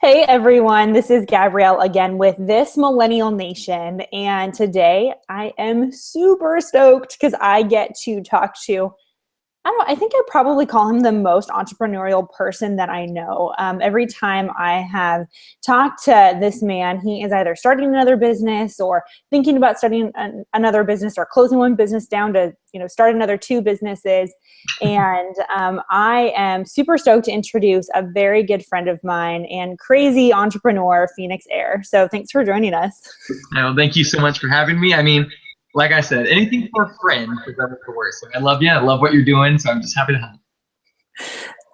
Hey everyone, this is Gabrielle again with This Millennial Nation. And today I am super stoked because I get to talk to, I think I probably call him the most entrepreneurial person that I know. Every time I have talked to this man, he is either starting another business or thinking about starting another business or closing one business down to, start another two businesses. And I am super stoked to introduce a very good friend of mine and crazy entrepreneur, Phoenix Eyre. So thanks for joining us. No, thank you so much for having me. I mean, like I said, anything for a friend is better for worse. Like, I love you. I love what you're doing. So I'm just happy to help.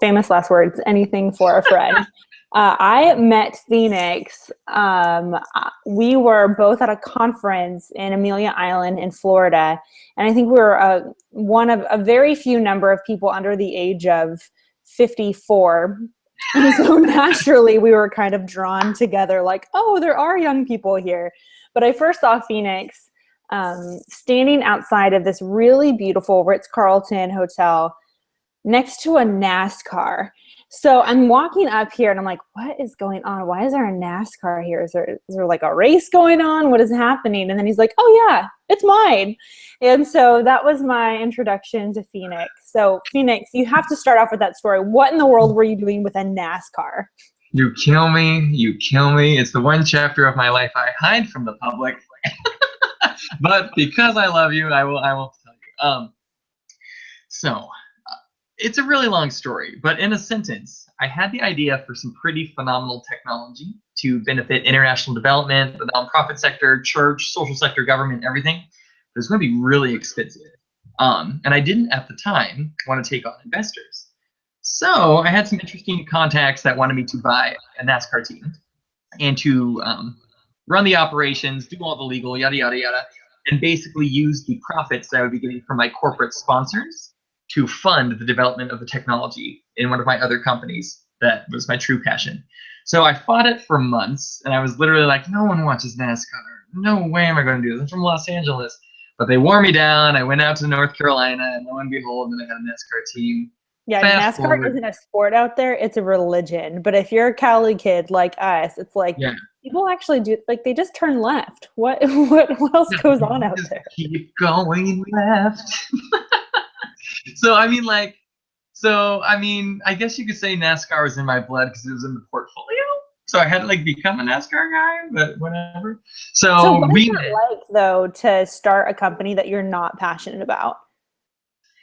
Famous last words, anything for a friend. I met Phoenix. We were both at a conference in Amelia Island in Florida. And I think we were one of a very few number of people under the age of 54. And so naturally we were kind of drawn together like, oh, there are young people here. But I first saw Phoenix standing outside of this really beautiful Ritz-Carlton hotel next to a NASCAR. So I'm walking up here and I'm like, what is going on? Why is there a NASCAR here? Is there like a race going on? What is happening? And then he's like, oh yeah, it's mine. And so that was my introduction to Phoenix. So Phoenix, you have to start off with that story. What in the world were you doing with a NASCAR? You kill me. You kill me. It's the one chapter of my life I hide from the public. But because I love you, I will tell you. So it's a really long story, but in a sentence, I had the idea for some pretty phenomenal technology to benefit international development, the nonprofit sector, church, social sector, government, everything. But it's going to be really expensive. And I didn't at the time want to take on investors. So I had some interesting contacts that wanted me to buy a NASCAR team and to run the operations, do all the legal, yada, yada, yada, and basically use the profits that I would be getting from my corporate sponsors to fund the development of the technology in one of my other companies. That was my true passion. So I fought it for months, and I was literally like, no one watches NASCAR. No way am I going to do this. I'm from Los Angeles. But they wore me down. I went out to North Carolina, and lo and behold, then I had a NASCAR team. Yeah, Fast NASCAR forward. isn't a sport out there, it's a religion. But if you're a Cali kid like us, it's like Yeah. people actually do, like they just turn left. What else goes on out Just there? keep going left. I guess you could say NASCAR was in my blood because it was in the portfolio. So I had to like become a NASCAR guy, but whatever. So So what is we it met. like though to start a company that you're not passionate about?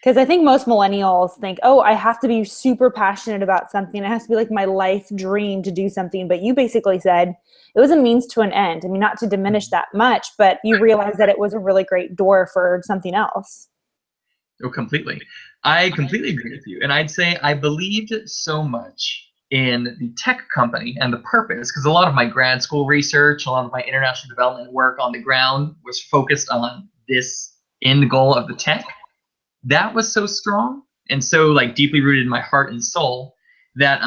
Because I think most millennials think, oh, I have to be super passionate about something. It has to be like my life dream to do something. But you basically said it was a means to an end. I mean, not to diminish that much, but you realized that it was a really great door for something else. Oh, completely. I completely agree with you. And I'd say I believed so much in the tech company and the purpose because a lot of my grad school research, a lot of my international development work on the ground was focused on this end goal of the tech. That was so strong and so like deeply rooted in my heart and soul that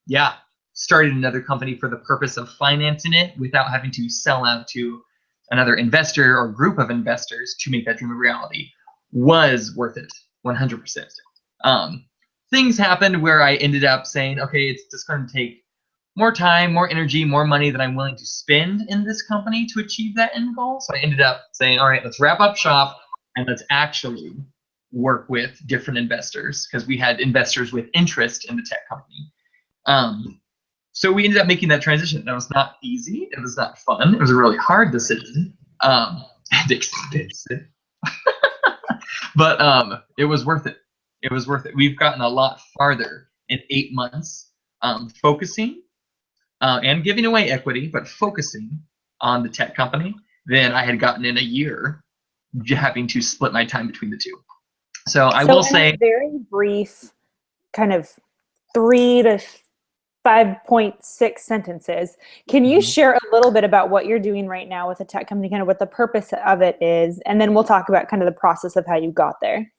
yeah, started another company for the purpose of financing it without having to sell out to another investor or group of investors to make that dream a reality was worth it 100%. Things happened where I ended up saying, okay, it's just going to take more time, more energy, more money than I'm willing to spend in this company to achieve that end goal. So I ended up saying, all right, let's wrap up shop and let's actually work with different investors because we had investors with interest in the tech company. So we ended up making that transition. That was not easy. It was not fun. It was a really hard decision and expensive. But it was worth it. It was worth it. We've gotten a lot farther in 8 months focusing and giving away equity, but focusing on the tech company than I had gotten in a year having to split my time between the two. So I So will in a say, very brief kind of 3 to 5.6 sentences, can you share a little bit about what you're doing right now with a tech company, kind of what the purpose of it is, and then we'll talk about kind of the process of how you got there.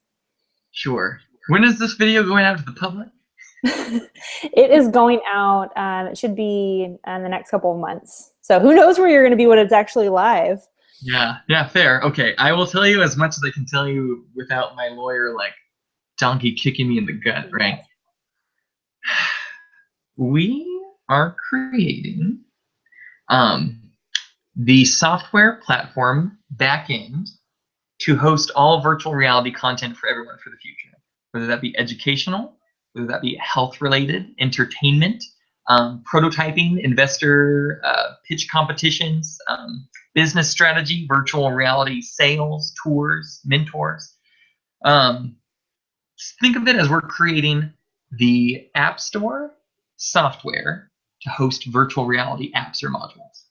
sure. When is this video going out to the public? It is going out, it should be in the next couple of months. So who knows where you're going to be when it's actually live. Yeah, fair. Okay, I will tell you as much as I can tell you without my lawyer like donkey kicking me in the gut, right? We are creating the software platform backend to host all virtual reality content for everyone for the future, whether that be educational, whether that be health-related, entertainment, prototyping, investor pitch competitions, business strategy, virtual reality sales, tours, mentors. Think of it as we're creating the App Store software to host virtual reality apps or modules.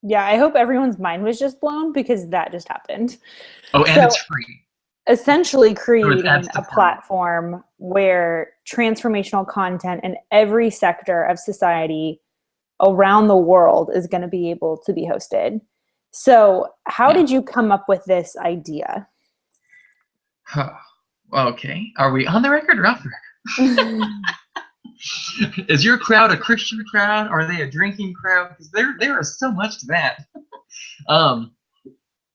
Yeah, I hope everyone's mind was just blown because that just happened. Oh, and it's free. Essentially creating a platform where transformational content in every sector of society around the world is going to be able to be hosted. So how did you come up with this idea? Okay. Are we on the record or off the record? Is your crowd a Christian crowd? Or are they a drinking crowd? Because there is so much to that. I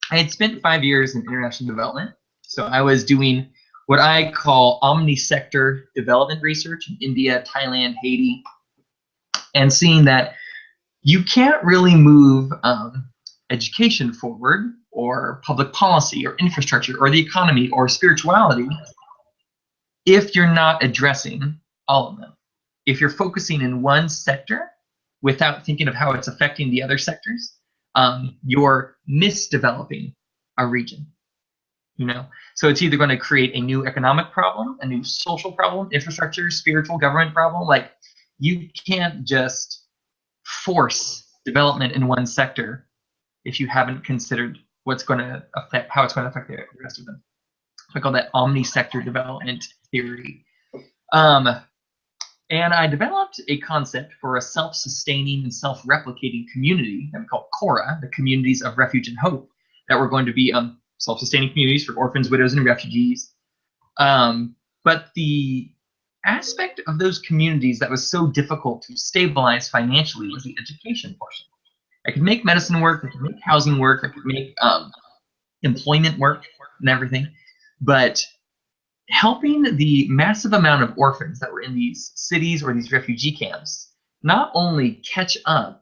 had spent 5 years in international development. So I was doing what I call omni-sector development research in India, Thailand, Haiti, and seeing that you can't really move education forward or public policy or infrastructure or the economy or spirituality if you're not addressing all of them. If you're focusing in one sector without thinking of how it's affecting the other sectors, you're misdeveloping a region. You know, so it's either going to create a new economic problem, a new social problem, infrastructure, spiritual, government problem. Like, you can't just force development in one sector if you haven't considered what's going to affect, how it's going to affect the rest of them. So I call that omni-sector development theory. And I developed a concept for a self-sustaining and self-replicating community that we call CORA, the Communities of Refuge and Hope, that were going to be self-sustaining communities for orphans, widows, and refugees. But the aspect of those communities that was so difficult to stabilize financially was the education portion. I could make medicine work, I could make housing work, I could make employment work and everything, but helping the massive amount of orphans that were in these cities or these refugee camps not only catch up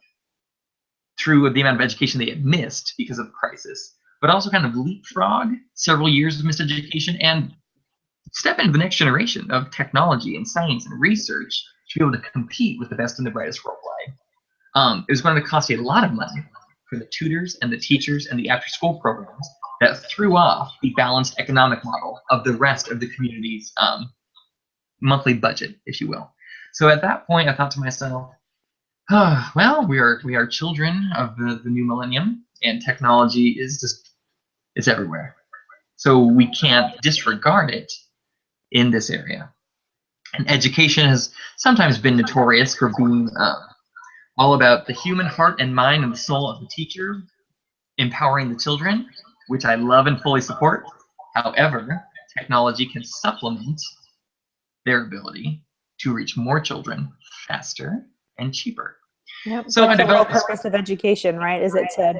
through the amount of education they had missed because of the crisis, but also kind of leapfrog several years of miseducation and step into the next generation of technology and science and research to be able to compete with the best and the brightest worldwide. It was going to cost you a lot of money for the tutors and the teachers and the after-school programs that threw off the balanced economic model of the rest of the community's monthly budget, if you will. So at that point, I thought to myself, well, we are children of the new millennium, and technology is just, it's everywhere. So we can't disregard it in this area. And education has sometimes been notorious for being all about the human heart and mind and the soul of the teacher, empowering the children, which I love and fully support. However, technology can supplement their ability to reach more children faster and cheaper. Yep. So that's the whole purpose of education, right? Is it to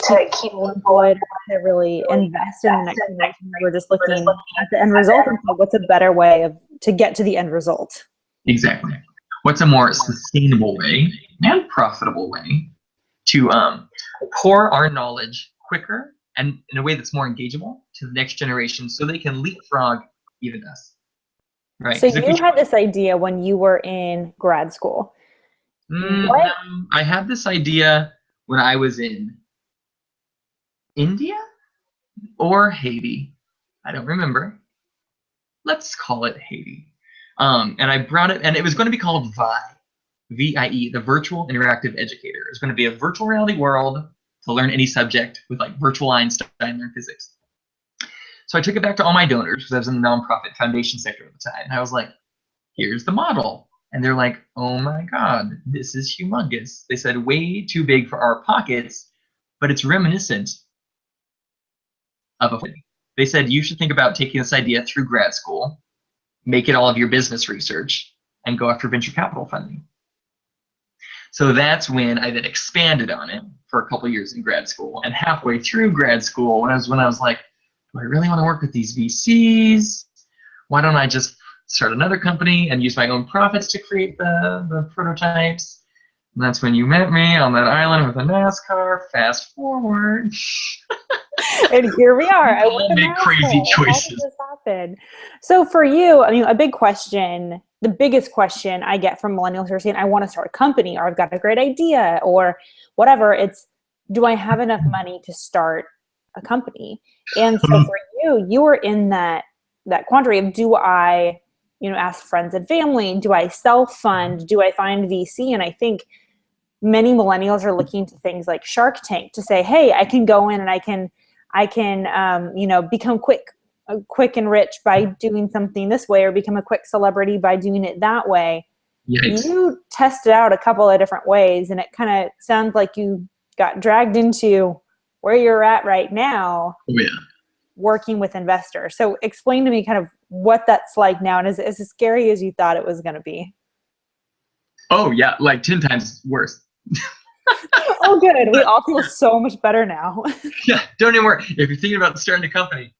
keep people employed, to really invest in the next generation? We're just looking at the end result and so what's a better way to get to the end result? Exactly. What's a more sustainable way and profitable way to pour our knowledge quicker and in a way that's more engageable to the next generation so they can leapfrog even us? Right. So you had this idea when you were in grad school. I had this idea when I was in India or Haiti. I don't remember. Let's call it Haiti. And I brought it, and it was going to be called VIE, V-I-E, the Virtual Interactive Educator. It's going to be a virtual reality world to learn any subject with like virtual Einstein learn physics. So I took it back to all my donors because I was in the nonprofit foundation sector at the time. And I was like, here's the model. And they're like, oh my God, this is humongous. They said, way too big for our pockets, but it's reminiscent of a. They said, you should think about taking this idea through grad school, make it all of your business research, and go after venture capital funding. So that's when I then expanded on it for a couple of years in grad school. And halfway through grad school, when I was like, do I really want to work with these VCs? Why don't I just start another company and use my own profits to create the prototypes. And that's when you met me on that island with a NASCAR. Fast forward. And here we are. We all make crazy choices. How did this happen? So for you, I mean, a big question, the biggest question I get from millennials who are saying, I want to start a company, or I've got a great idea, or whatever. It's, do I have enough money to start a company? And so for you were in that quandary of, do I, ask friends and family? Do I self-fund? Do I find VC? And I think many millennials are looking to things like Shark Tank to say, hey, I can go in and I can become quick and rich by doing something this way, or become a quick celebrity by doing it that way. Yikes. You tested out a couple of different ways, and it kind of sounds like you got dragged into where you're at right now. Oh, yeah. Working with investors. So explain to me kind of what that's like now, and is it as scary as you thought it was going to be? Oh yeah, like 10 times worse. Oh, good. We all feel so much better now. Yeah, don't even worry. If you're thinking about starting a company,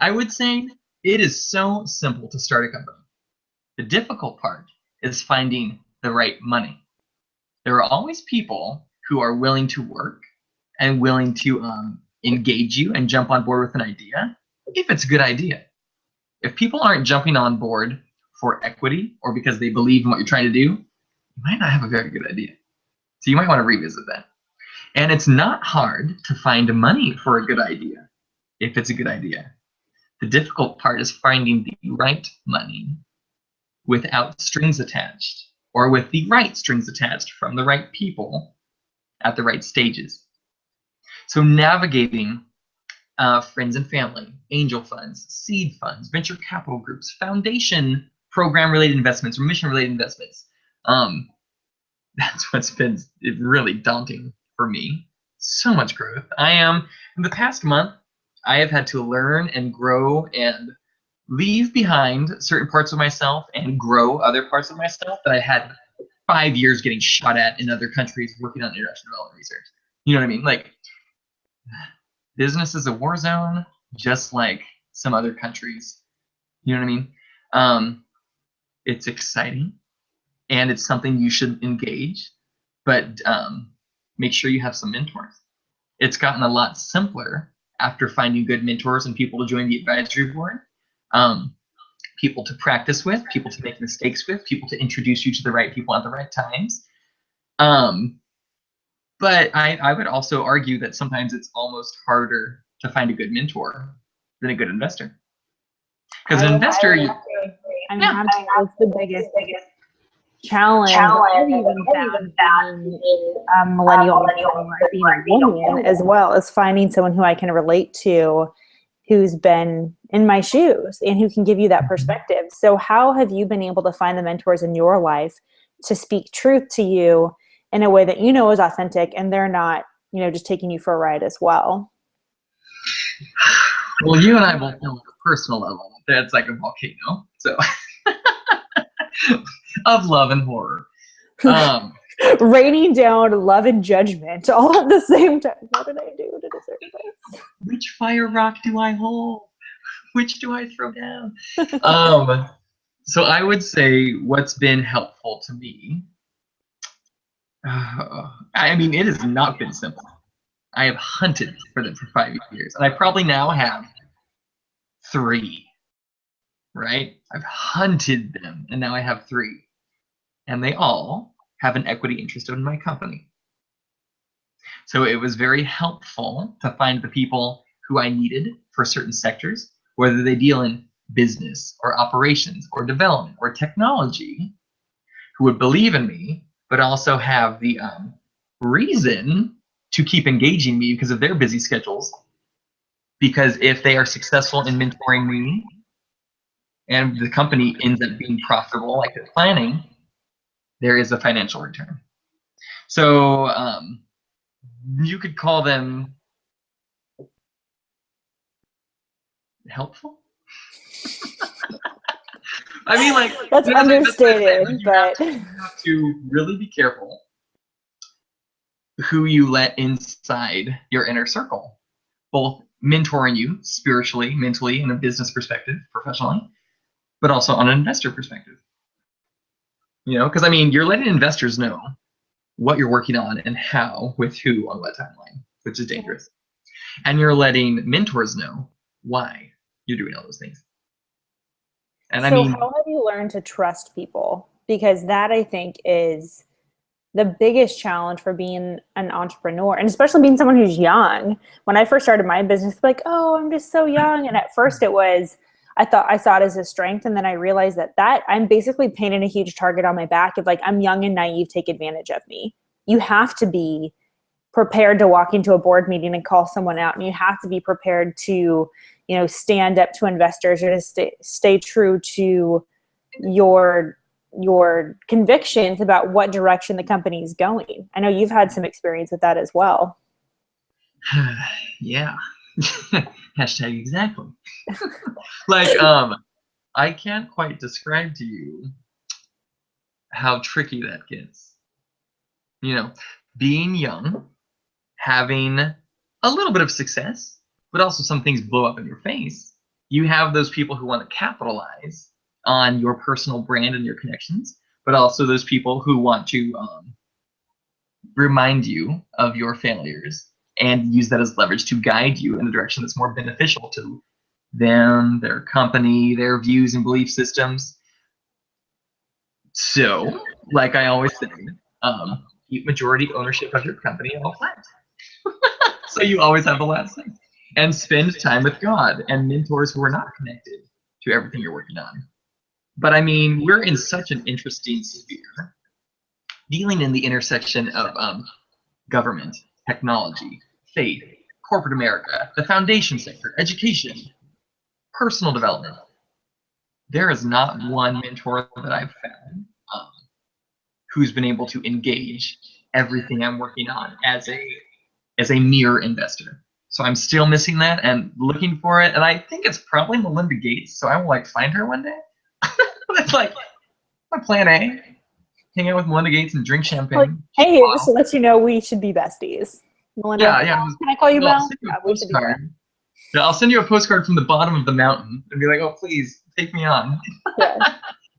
I would say it is so simple to start a company. The difficult part is finding the right money. There are always people who are willing to work and willing to engage you and jump on board with an idea, if it's a good idea. If people aren't jumping on board for equity or because they believe in what you're trying to do, you might not have a very good idea. So you might want to revisit that. And it's not hard to find money for a good idea, if it's a good idea. The difficult part is finding the right money without strings attached, or with the right strings attached from the right people at the right stages. So navigating friends and family, angel funds, seed funds, venture capital groups, foundation program-related investments, or mission-related investments. That's what's been really daunting for me. So much growth. In the past month, I have had to learn and grow and leave behind certain parts of myself and grow other parts of myself that I had 5 years getting shot at in other countries working on international development research. You know what I mean? Like, business is a war zone, just like some other countries. You know what I mean? It's exciting, and it's something you should engage, but make sure you have some mentors. It's gotten a lot simpler after finding good mentors and people to join the advisory board, people to practice with, people to make mistakes with, people to introduce you to the right people at the right times. But I would also argue that sometimes it's almost harder to find a good mentor than a good investor. Because an investor, that's the biggest challenge I've even found being millennial being a woman, as well as finding someone who I can relate to, who's been in my shoes and who can give you that perspective. So how have you been able to find the mentors in your life to speak truth to you in a way that you know is authentic, and they're not, just taking you for a ride as well? Well, you and I both know on a personal level that's like a volcano. So of love and horror. Raining down love and judgment all at the same time. What did I do to deserve this? Which fire rock do I hold? Which do I throw down? So I would say what's been helpful to me, it has not been simple. I have hunted for them for 5 years, and I probably now have 3, right? I've hunted them, and now I have 3. And they all have an equity interest in my company. So it was very helpful to find the people who I needed for certain sectors, whether they deal in business or operations or development or technology, who would believe in me, but also have the reason to keep engaging me because of their busy schedules. Because if they are successful in mentoring me and the company ends up being profitable like they're planning, there is a financial return. So you could call them helpful. That's understated, but you have to really be careful who you let inside your inner circle, both mentoring you spiritually, mentally, in a business perspective, professionally, but also on an investor perspective. Because I mean, you're letting investors know what you're working on and how, with who, on what timeline, which is dangerous. And you're letting mentors know why you're doing all those things. And I mean, how have you learned to trust people? Because that, I think, is the biggest challenge for being an entrepreneur, and especially being someone who's young. When I first started my business, like, oh, I'm just so young. And at first it was, I saw it as a strength. And then I realized that I'm basically painting a huge target on my back of like, I'm young and naive, take advantage of me. You have to be prepared to walk into a board meeting and call someone out. And you have to be prepared to, stand up to investors, or to stay true to your convictions about what direction the company is going. I know you've had some experience with that as well. Yeah. Hashtag exactly. Like, I can't quite describe to you how tricky that gets. Being young, having a little bit of success, but also some things blow up in your face. You have those people who want to capitalize on your personal brand and your connections, but also those people who want to remind you of your failures and use that as leverage to guide you in a direction that's more beneficial to them, their company, their views and belief systems. So, like I always say, keep majority ownership of your company at all times. So you always have the last say. And spend time with God and mentors who are not connected to everything you're working on. But I mean, we're in such an interesting sphere, dealing in the intersection of government, technology, faith, corporate America, the foundation sector, education, personal development. There is not one mentor that I've found who's been able to engage everything I'm working on as a mere investor. So I'm still missing that and looking for it. And I think it's probably Melinda Gates. So I will find her one day. That's like my plan A. Hang out with Melinda Gates and drink champagne. Like, hey, just to let you know, we should be besties. Melinda, yeah. Can I call you Mel? We should be friends. Yeah, I'll send you a postcard from the bottom of the mountain and be like, oh, please take me on. Yeah.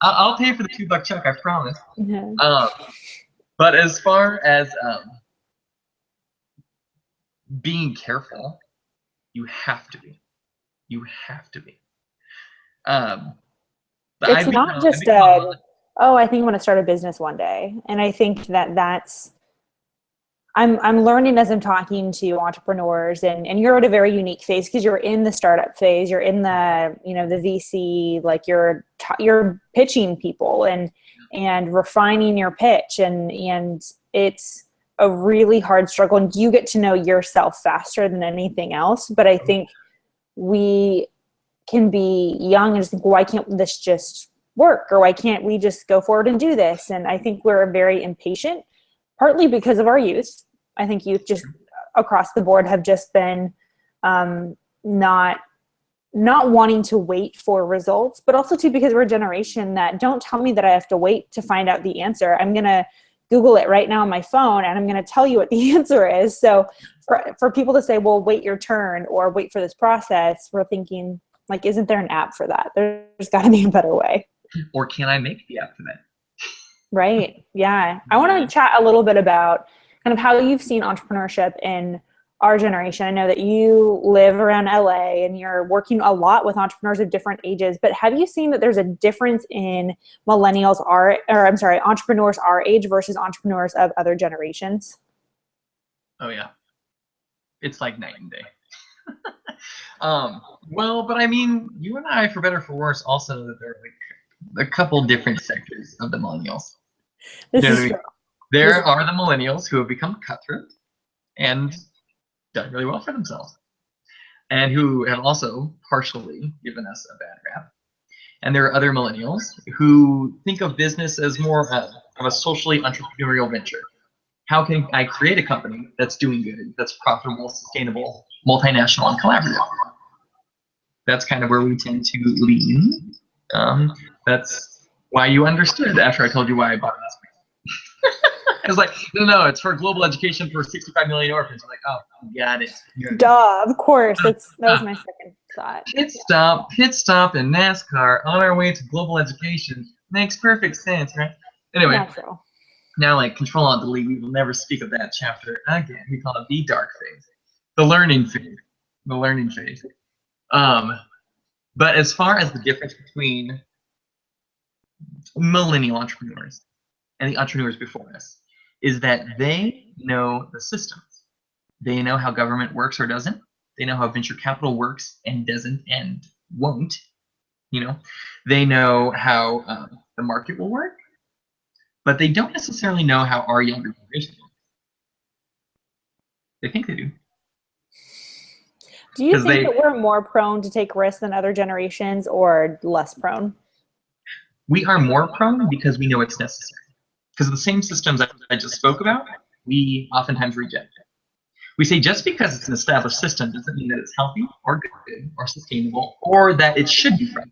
I'll pay for the $2 check, I promise. Yeah. But as far as being careful, you have to be. You have to be. It's not just oh, I think I'm going to start a business one day. And I think that's, I'm learning as I'm talking to entrepreneurs, and you're at a very unique phase because you're in the startup phase, you're in the, the VC, like you're pitching people and refining your pitch. And it's a really hard struggle, and you get to know yourself faster than anything else. But I think we can be young and just think, well, why can't this just work? Or why can't we just go forward and do this? And I think we're very impatient, partly because of our youth. I think youth just across the board have just been not wanting to wait for results, but also too because we're a generation that don't tell me that I have to wait to find out the answer. I'm going to Google it right now on my phone and I'm going to tell you what the answer is. So for people to say, well, wait your turn or wait for this process, we're thinking, like, isn't there an app for that? There's got to be a better way. Or can I make the app for that? Right. Yeah. I want to chat a little bit about kind of how you've seen entrepreneurship in our generation. I know that you live around LA and you're working a lot with entrepreneurs of different ages, but have you seen that there's a difference in entrepreneurs our age versus entrepreneurs of other generations? Oh yeah. It's like night and day. Well, but I mean, you and I, for better or for worse, also know that there are like a couple different sectors of the millennials. This is true. There are the millennials who have become cutthroat and done really well for themselves, and who have also partially given us a bad rap. And there are other millennials who think of business as more of a socially entrepreneurial venture. How can I create a company that's doing good, that's profitable, sustainable, multinational, and collaborative? That's kind of where we tend to lean. That's why you understood after I told you why I bought this. I was like, no, it's for global education for 65 million orphans. I'm like, oh, got it. Duh, of course. That was my second thought. Pit stop in NASCAR on our way to global education makes perfect sense, right? Anyway, Natural. now like Control Alt Delete, we will never speak of that chapter again. We call it the dark phase, the learning phase, the learning phase. But as far as the difference between millennial entrepreneurs and the entrepreneurs before us, is that they know the systems. They know how government works or doesn't. They know how venture capital works and doesn't and won't. You know, they know how the market will work, but they don't necessarily know how our younger generation works. They think they do. Do you think that we're more prone to take risks than other generations or less prone? We are more prone because we know it's necessary. Because of the same systems I just spoke about, we oftentimes reject it. We say just because it's an established system doesn't mean that it's healthy or good or sustainable or that it should be friendly.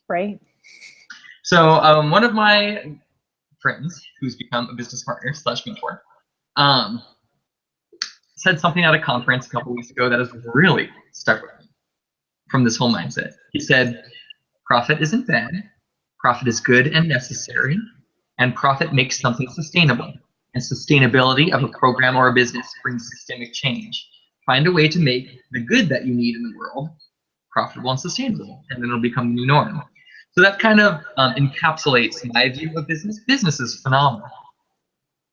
Right. So one of my friends, who's become a business partner / mentor, said something at a conference a couple weeks ago that has really stuck with me from this whole mindset. He said, profit isn't bad, profit is good and necessary, and profit makes something sustainable. And sustainability of a program or a business brings systemic change. Find a way to make the good that you need in the world profitable and sustainable, and then it'll become the new norm. So that kind of encapsulates my view of business. Business is phenomenal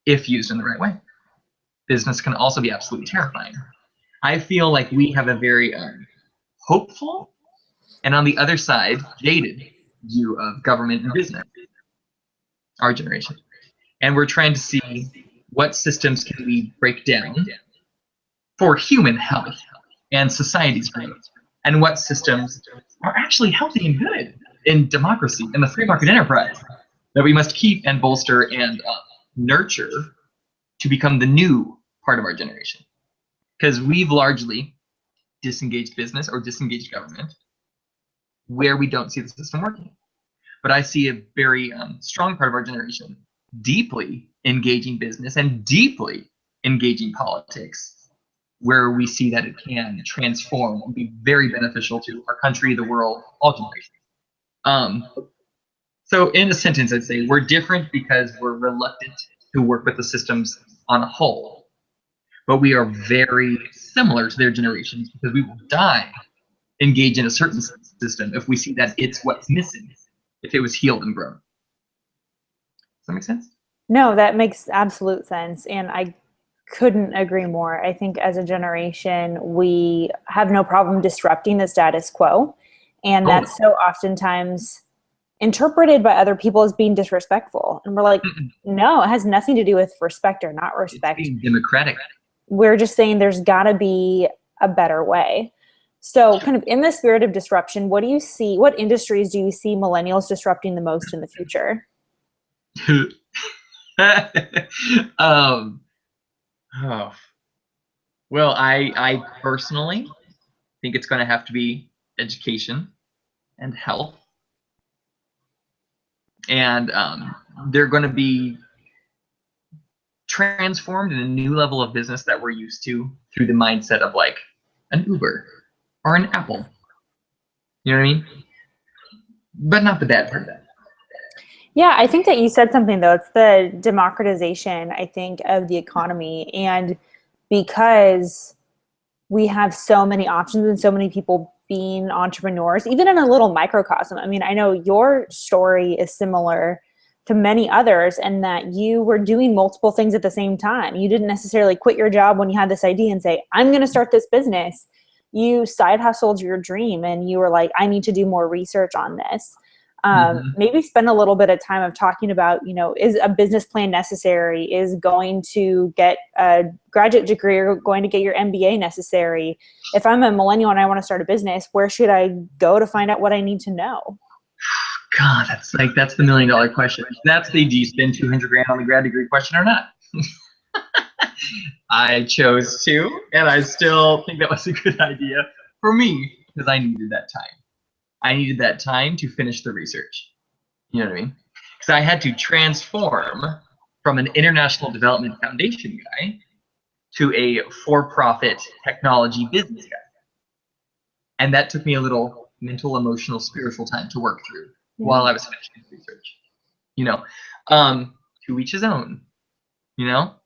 if used in the right way. Business can also be absolutely terrifying. I feel like we have a very hopeful and on the other side, jaded view of government and business, our generation. And we're trying to see what systems can we break down for human health and society's growth, and what systems are actually healthy and good in democracy and the free market enterprise that we must keep and bolster and nurture to become the new part of our generation. Because we've largely disengaged business or disengaged government where we don't see the system working. But I see a very strong part of our generation deeply engaging business and deeply engaging politics, where we see that it can transform and be very beneficial to our country, the world, all generations. So in a sentence, I'd say we're different because we're reluctant to work with the systems on a whole, but we are very similar to their generations because we will die engage in a certain system if we see that it's what's missing, if it was healed and grown. Does that make sense? No, that makes absolute sense. And I couldn't agree more. I think as a generation, we have no problem disrupting the status quo. And that's so oftentimes interpreted by other people as being disrespectful. And we're like, no, it has nothing to do with respect or not respect. It's being democratic. We're just saying there's got to be a better way. So kind of in the spirit of disruption, what do you see, what industries do you see millennials disrupting the most in the future? Well, I personally think it's going to have to be education and health. And they're going to be transformed in a new level of business that we're used to through the mindset of like an Uber or an Apple. You know what I mean? But not the bad part of that. Yeah, I think that you said something though. It's the democratization, I think, of the economy. And because we have so many options and so many people being entrepreneurs, even in a little microcosm. I mean, I know your story is similar to many others in that you were doing multiple things at the same time. You didn't necessarily quit your job when you had this idea and say, I'm going to start this business. You side hustled your dream and you were like, I need to do more research on this. Maybe spend a little bit of time of talking about, you know, is a business plan necessary? Is going to get a graduate degree or going to get your MBA necessary? If I'm a millennial and I want to start a business, where should I go to find out what I need to know? God, that's the $1 million question. That's the, do you spend 200 grand on the grad degree question or not? I chose to, and I still think that was a good idea for me because I needed that time. I needed that time to finish the research. You know what I mean? Because I had to transform from an international development foundation guy to a for-profit technology business guy. And that took me a little mental, emotional, spiritual time to work through while I was finishing research. You know, to each his own. You know,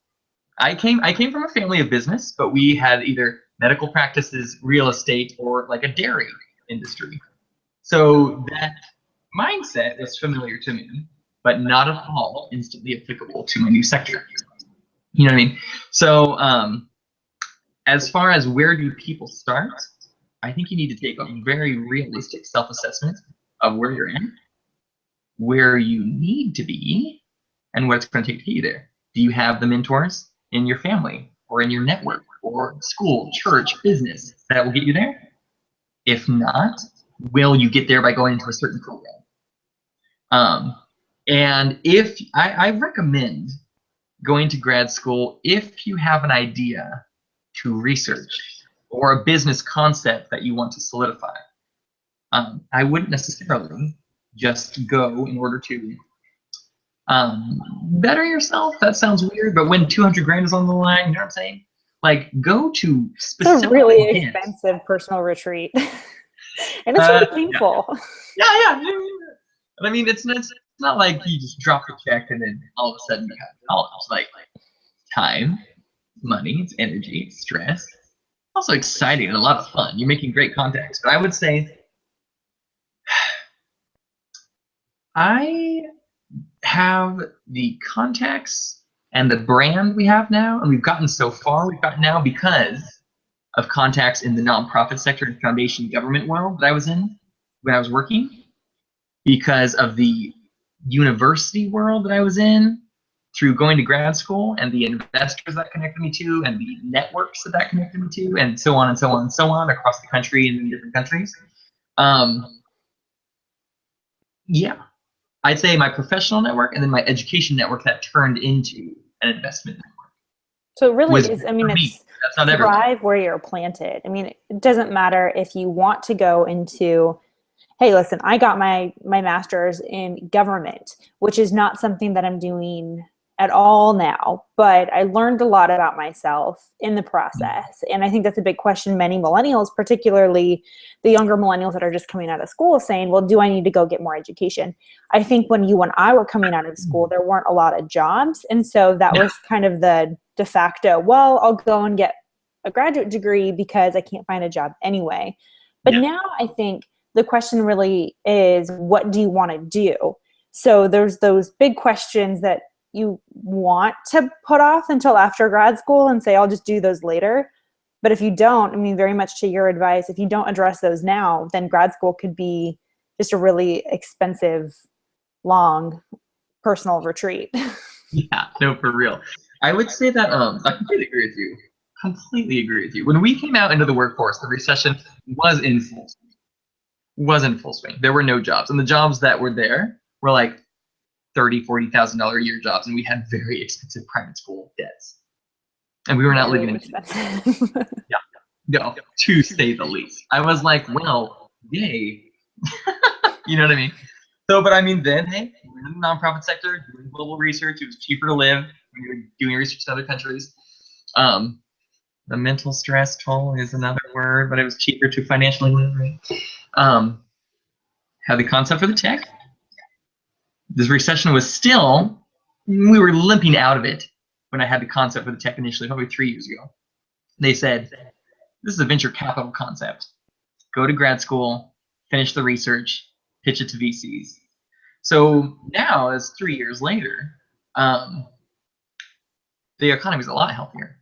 I came from a family of business, but we had either medical practices, real estate, or like a dairy industry. So that mindset was familiar to me, but not at all instantly applicable to my new sector. You know what I mean? So as far as where do people start, I think you need to take a very realistic self-assessment of where you're at, where you need to be, and what it's going to take to get you there. Do you have the mentors in your family or in your network or school, church, business that will get you there? If not, will you get there by going into a certain program? And if I recommend going to grad school if you have an idea to research or a business concept that you want to solidify. I wouldn't necessarily just go in order to better yourself. That sounds weird, but when 200 grand is on the line, you know what I'm saying? Like, go to specific. It's a really expensive personal retreat, and it's really painful. Yeah. I mean, it's not like you just drop the check and then all of a sudden you have knowledge. Like time, money, it's energy, it's stress. Also exciting and a lot of fun. You're making great contacts. But I would say I have the contacts and the brand we have now, and we've gotten so far we've gotten now because of contacts in the nonprofit sector and foundation government world that I was in when I was working, because of the university world that I was in through going to grad school and the investors that connected me to and the networks that connected me to, and so on and so on and so on across the country and in different countries. Yeah, I'd say my professional network and then my education network that turned into an investment network. So it really is, I mean, it's that's not thrive where you're planted. I mean, it doesn't matter if you want to go into, hey, listen, I got my master's in government, which is not something that I'm doing at all now, but I learned a lot about myself in the process. And I think that's a big question many millennials, particularly the younger millennials that are just coming out of school, saying, well, do I need to go get more education? I think when you and I were coming out of school, there weren't a lot of jobs. And so that was kind of the de facto, well, I'll go and get a graduate degree because I can't find a job anyway. But now I think the question really is, what do you want to do? So there's those big questions that you want to put off until after grad school and say, I'll just do those later. But if you don't, I mean, very much to your advice, if you don't address those now, then grad school could be just a really expensive, long personal retreat. Yeah, no, for real. I would say that I completely agree with you. Completely agree with you. When we came out into the workforce, the recession was in full swing. There were no jobs, and the jobs that were there were like $30,000-$40,000 a year jobs, and we had very expensive private school debts, and we were not living in no, to say the least. I was like, well, yay. You know what I mean? So, but I mean, then, hey, we're in the nonprofit sector, doing global research. It was cheaper to live when you were doing research in other countries. The mental stress toll is another word, but it was cheaper to financially live, right? Had the concept for the tech. This recession was still, we were limping out of it when I had the concept for the tech initially, probably 3 years ago. They said, this is a venture capital concept. Go to grad school, finish the research, pitch it to VCs. So now, as 3 years later, the economy is a lot healthier.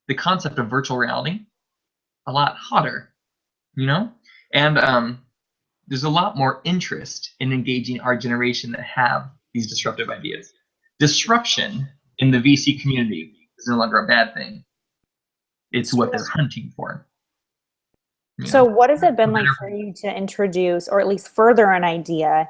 The concept of virtual reality, a lot hotter, you know? And there's a lot more interest in engaging our generation that have these disruptive ideas. Disruption in the VC community is no longer a bad thing. It's what they're hunting for. So what has it been like for you to introduce, or at least further, an idea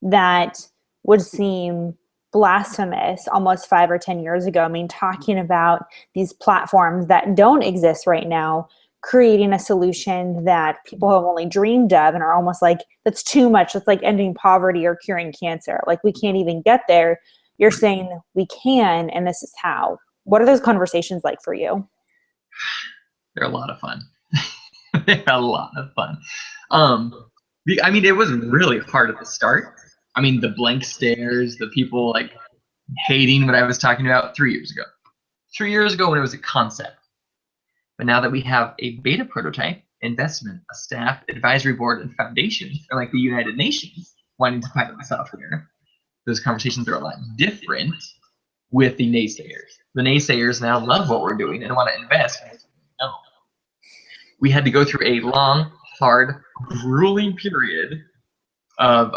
that would seem blasphemous almost 5 or 10 years ago? I mean, talking about these platforms that don't exist right now, creating a solution that people have only dreamed of and are almost like, that's too much. It's like ending poverty or curing cancer. Like, we can't even get there. You're saying we can, and this is how. What are those conversations like for you? They're a lot of fun. A lot of fun. I mean, it was really hard at the start. I mean, the blank stares, the people like hating what I was talking about 3 years ago. 3 years ago when it was a concept. But now that we have a beta prototype, investment, a staff, advisory board, and foundation, or like the United Nations wanting to pilot the software, those conversations are a lot different with the naysayers. The naysayers now love what we're doing and want to invest. No. We had to go through a long, hard, grueling period of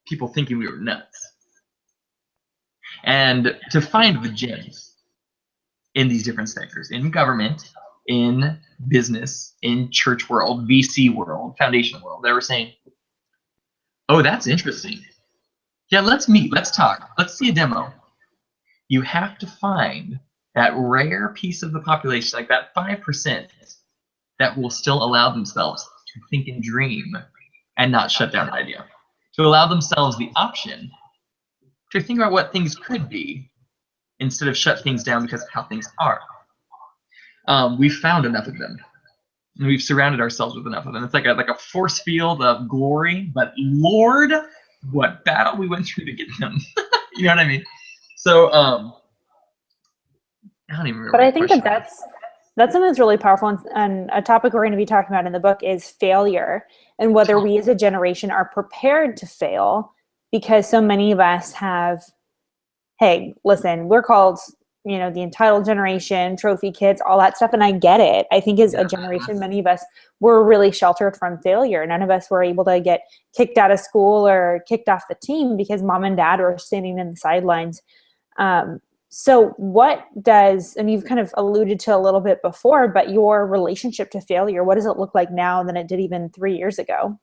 people thinking we were nuts. And to find the gems in these different sectors, in government, in business, in church world, VC world, foundation world, they were saying, oh, that's interesting. Yeah, let's meet, let's talk, let's see a demo. You have to find that rare piece of the population, like that 5%, that will still allow themselves to think and dream and not shut down an idea. To allow themselves the option to think about what things could be instead of shut things down because of how things are. We've found enough of them. And we've surrounded ourselves with enough of them. It's like a force field of glory, but Lord, what battle we went through to get them. You know what I mean? So I don't even remember. But I think that's something that's really powerful, and a topic we're going to be talking about in the book is failure, and whether we as a generation are prepared to fail, because so many of us have, hey, listen, we're called, the entitled generation, trophy kids, all that stuff. And I get it. I think as a generation, many of us were really sheltered from failure. None of us were able to get kicked out of school or kicked off the team because mom and dad were standing in the sidelines. So what does, and you've kind of alluded to a little bit before, but your relationship to failure, what does it look like now than it did even 3 years ago?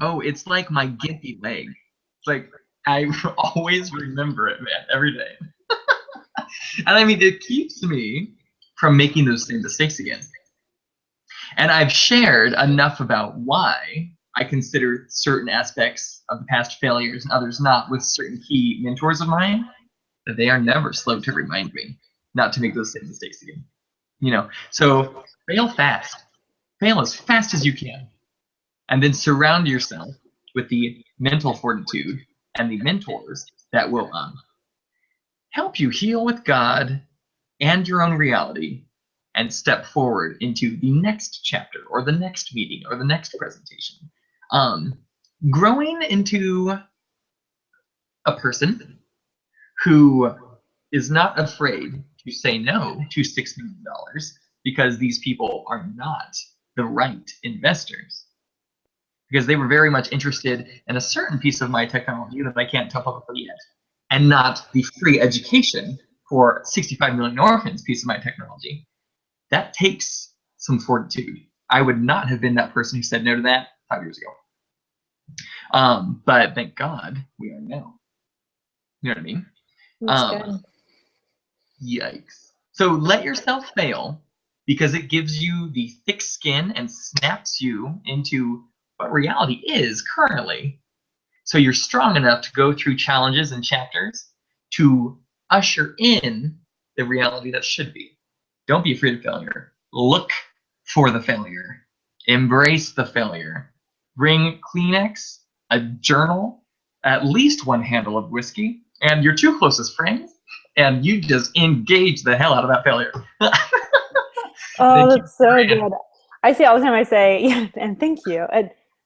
Oh, it's like my gimpy leg. It's like, I always remember it, man, every day. And I mean, it keeps me from making those same mistakes again. And I've shared enough about why I consider certain aspects of the past failures and others not with certain key mentors of mine, that they are never slow to remind me not to make those same mistakes again. So fail fast. Fail as fast as you can. And then surround yourself with the mental fortitude and the mentors that will help you heal with God and your own reality and step forward into the next chapter or the next meeting or the next presentation. Growing into a person who is not afraid to say no to $6 million because these people are not the right investors. Because they were very much interested in a certain piece of my technology that I can't tell publicly yet, and not the free education for 65 million orphans piece of my technology. That takes some fortitude. I would not have been that person who said no to that 5 years ago. But thank God we are now. You know what I mean? That's good. Yikes. So let yourself fail, because it gives you the thick skin and snaps you into what reality is currently. So you're strong enough to go through challenges and chapters to usher in the reality that should be. Don't be afraid of failure. Look for the failure. Embrace the failure. Bring Kleenex, a journal, at least one handle of whiskey, and your 2 closest friends, and you just engage the hell out of that failure. Oh, that's so good. I say all the time, yeah, and thank you.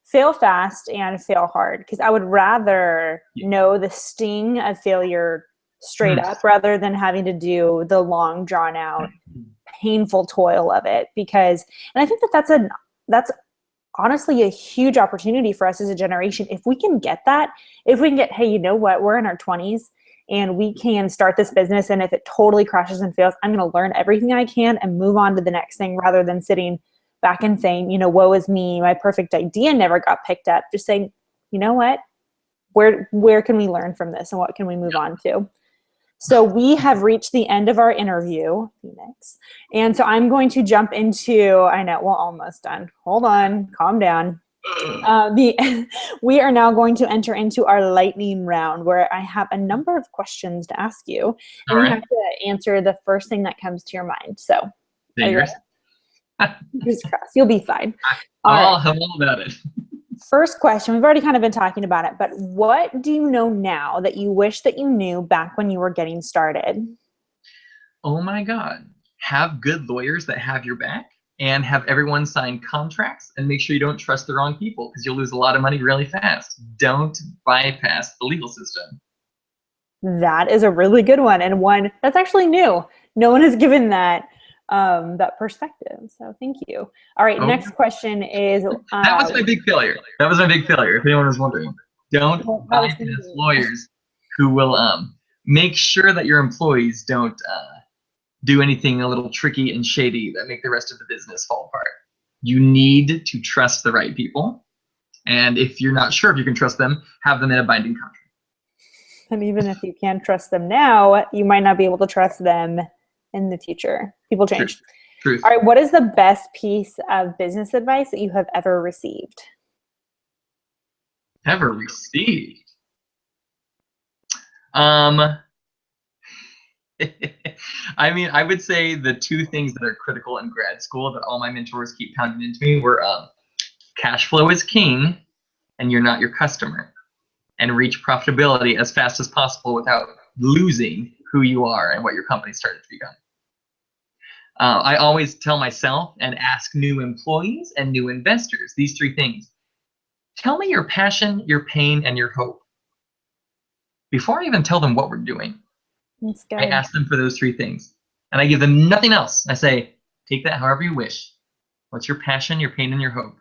Fail fast and fail hard, because I would rather know the sting of failure straight up rather than having to do the long, drawn out, painful toil of it. And I think that's honestly a huge opportunity for us as a generation. If we can get that, hey, you know what, we're in our 20s and we can start this business, and if it totally crashes and fails, I'm going to learn everything I can and move on to the next thing, rather than sitting back and saying, woe is me, my perfect idea never got picked up. Just saying, you know what, where can we learn from this and what can we move on to? So we have reached the end of our interview, Phoenix. And so I'm going to jump into, I know, we're almost done. Hold on, calm down. We are now going to enter into our lightning round, where I have a number of questions to ask you. And you have to answer the first thing that comes to your mind. So, are you ready? Fingers crossed. You'll be fine. All All right. about it. First question. We've already kind of been talking about it, but what do you know now that you wish that you knew back when you were getting started? Oh my God. Have good lawyers that have your back and have everyone sign contracts and make sure you don't trust the wrong people because you'll lose a lot of money really fast. Don't bypass the legal system. That is a really good one, and one that's actually new. No one has given that that perspective. So thank you. All right, Oh, next question is that was my big failure. That was my big failure, if anyone was wondering. Don't that was bypass lawyers who will make sure that your employees don't do anything a little tricky and shady that make the rest of the business fall apart. You need to trust the right people. And if you're not sure if you can trust them, have them in a binding contract. And even if you can't trust them now, you might not be able to trust them in the future. People change. Truth. All right, what is the best piece of business advice that you have ever received? Ever received? I mean, I would say the two things that are critical in grad school that all my mentors keep pounding into me were cash flow is king and you're not your customer, and reach profitability as fast as possible without losing who you are and what your company started to become. I always tell myself and ask new employees and new investors these three things. Tell me your passion, your pain, and your hope. Before I even tell them what we're doing, I ask them for those three things. And I give them nothing else. I say, take that however you wish. What's your passion, your pain, and your hope?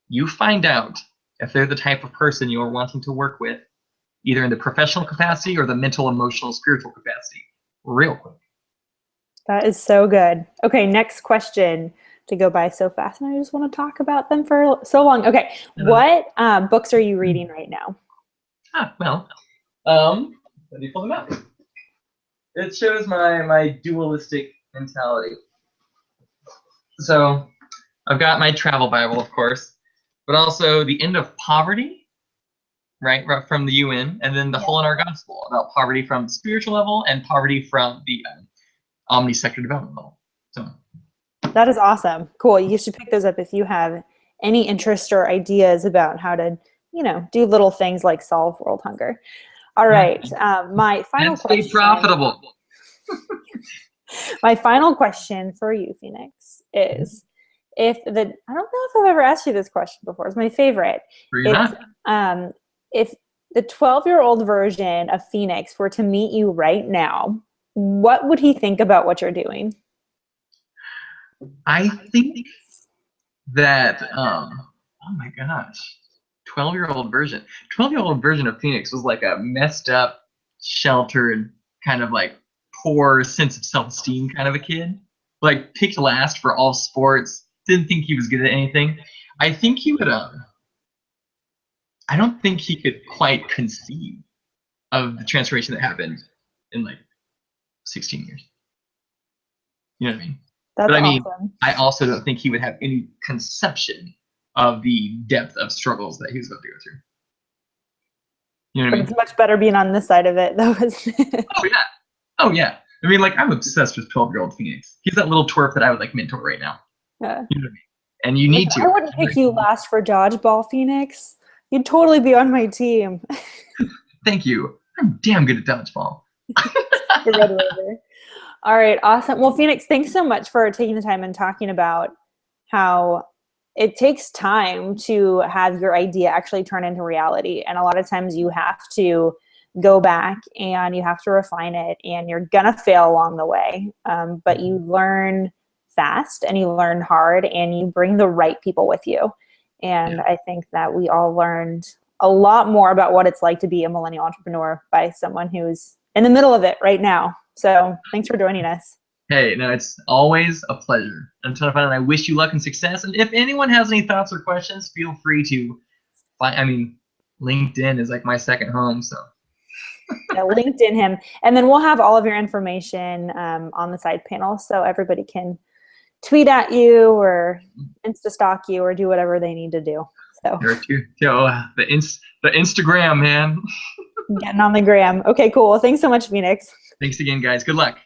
You find out if they're the type of person you're wanting to work with, either in the professional capacity or the mental, emotional, spiritual capacity, real quick. That is so good. Okay, next question to go by so fast, and I just want to talk about them for so long. Okay, what books are you reading right now? Let me pull them out. It shows my dualistic mentality. So I've got my travel Bible, of course, but also The End of Poverty, right from the UN, and then The Hole in Our Gospel about poverty from the spiritual level and poverty from the omni-sector development level. So that is awesome. Cool. You should pick those up if you have any interest or ideas about how to, do little things like solve world hunger. All right. My final question. Stay profitable. My final question for you, Phoenix, is I don't know if I've ever asked you this question before. It's my favorite. If the 12-year-old version of Phoenix were to meet you right now, what would he think about what you're doing? I think that, oh my gosh, 12-year-old version of Phoenix was like a messed up, sheltered, kind of like poor sense of self-esteem kind of a kid. Like picked last for all sports, didn't think he was good at anything. I think he would, I don't think he could quite conceive of the transformation that happened in like 16 years. You know what I mean? That's but I mean, awesome. I also don't think he would have any conception of the depth of struggles that he was about to go through. You know what I mean? It's much better being on this side of it, though, isn't it? Oh yeah. I mean, like I'm obsessed with 12-year-old Phoenix. He's that little twerp that I would like mentor right now. Yeah. You know what I mean? And you need to. I wouldn't pick you last for dodgeball, Phoenix. You'd totally be on my team. Thank you. I'm damn good at dodgeball. All right, awesome. Well, Phoenix, thanks so much for taking the time and talking about how it takes time to have your idea actually turn into reality. And a lot of times you have to go back and you have to refine it, and you're going to fail along the way. But you learn fast and you learn hard and you bring the right people with you. And I think that we all learned a lot more about what it's like to be a millennial entrepreneur by someone who's in the middle of it right now. So thanks for joining us. Hey, no, it's always a pleasure. I'm ton of fun, and I wish you luck and success. And if anyone has any thoughts or questions, feel free to find. I mean, LinkedIn is like my second home, so. LinkedIn him, and then we'll have all of your information on the side panel, so everybody can tweet at you or Insta stalk you or do whatever they need to do. So. The Instagram, man. Getting on the gram. Okay, cool. Well, thanks so much, Phoenix. Thanks again, guys. Good luck.